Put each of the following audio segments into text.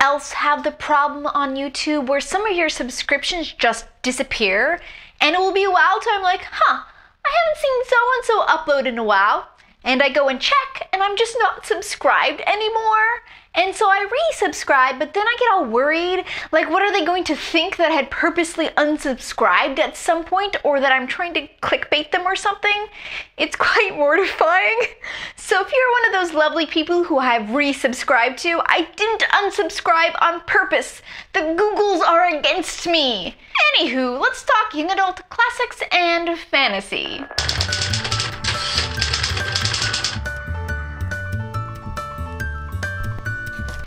else have the problem on YouTube where some of your subscriptions just disappear? And it will be a while till I'm like, I haven't seen so-and-so upload in a while. And I go and check, and I'm just not subscribed anymore. And so I resubscribe, but then I get all worried. Like, what are they going to think, that I had purposely unsubscribed at some point, or that I'm trying to clickbait them or something? It's quite mortifying. So if you're one of those lovely people who I've resubscribed to, I didn't unsubscribe on purpose. The Googles are against me. Anywho, let's talk young adult classics and fantasy.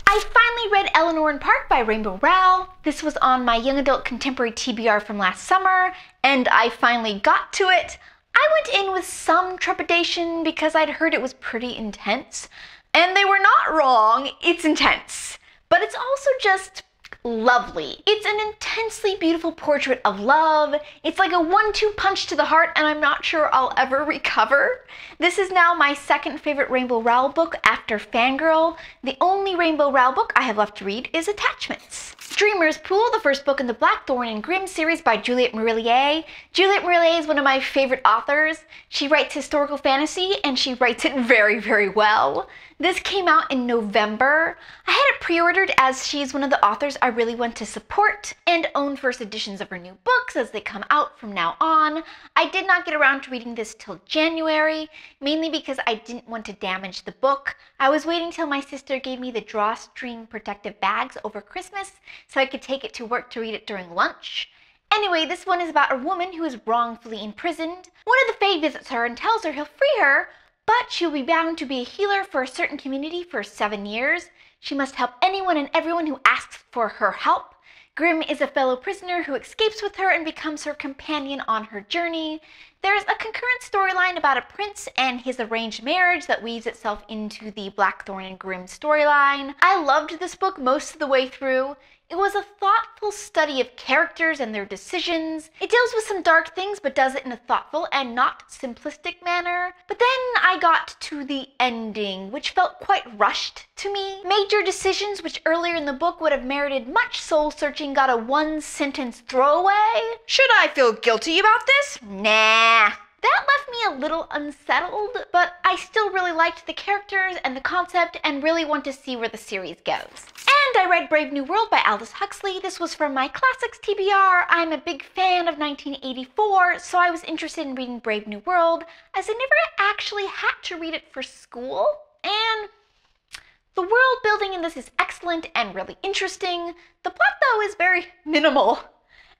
I finally read Eleanor and Park by Rainbow Rowell. This was on my young adult contemporary TBR from last summer, and I finally got to it. I went in with some trepidation because I'd heard it was pretty intense, and they were not wrong. It's intense, but it's also just lovely. It's an intensely beautiful portrait of love. It's like a 1-2 punch to the heart, and I'm not sure I'll ever recover. This is now my second favorite Rainbow Rowell book after Fangirl. The only Rainbow Rowell book I have left to read is Attachments. Dreamer's Pool, the first book in the Blackthorn and Grimm series by Juliette Marillier. Juliette Marillier is one of my favorite authors. She writes historical fantasy, and she writes it very, very well. This came out in November. I had it pre-ordered as she's one of the authors I really want to support and own first editions of her new books as they come out from now on. I did not get around to reading this till January, mainly because I didn't want to damage the book. I was waiting till my sister gave me the drawstring protective bags over Christmas so I could take it to work to read it during lunch. Anyway, this one is about a woman who is wrongfully imprisoned. One of the Fae visits her and tells her he'll free her, but she'll be bound to be a healer for a certain community for 7 years. She must help anyone and everyone who asks for her help. Grimm is a fellow prisoner who escapes with her and becomes her companion on her journey. There's a concurrent storyline about a prince and his arranged marriage that weaves itself into the Blackthorn and Grimm storyline. I loved this book most of the way through. It was a thoughtful study of characters and their decisions. It deals with some dark things, but does it in a thoughtful and not simplistic manner. But then I got to the ending, which felt quite rushed to me. Major decisions which earlier in the book would have merited much soul-searching got a one-sentence throwaway. Should I feel guilty about this? Nah. That left me a little unsettled, but I still really liked the characters and the concept and really want to see where the series goes. And I read Brave New World by Aldous Huxley. This was from my Classics TBR. I'm a big fan of 1984, so I was interested in reading Brave New World, as I never actually had to read it for school. And the world building in this is excellent and really interesting. The plot, though, is very minimal.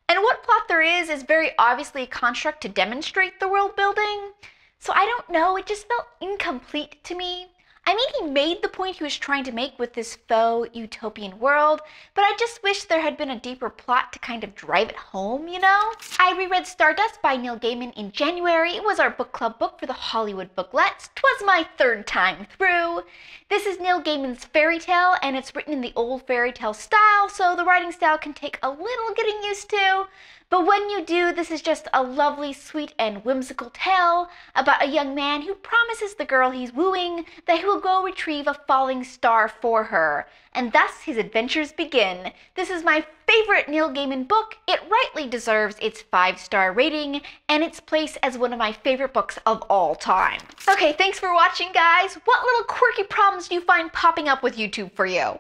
And what plot there is very obviously a construct to demonstrate the world building. So I don't know, it just felt incomplete to me. I mean, he made the point he was trying to make with this faux utopian world, but I just wish there had been a deeper plot to kind of drive it home, you know? I reread Stardust by Neil Gaiman in January. It was our book club book for the Hollywood Booklets. 'Twas my third time through. This is Neil Gaiman's fairy tale, and it's written in the old fairy tale style, so the writing style can take a little getting used to. But when you do, this is just a lovely, sweet, and whimsical tale about a young man who promises the girl he's wooing that he will go retrieve a falling star for her. And thus his adventures begin. This is my favorite Neil Gaiman book. It rightly deserves its 5-star rating and its place as one of my favorite books of all time. Okay, thanks for watching, guys. What little quirky problems do you find popping up with YouTube for you?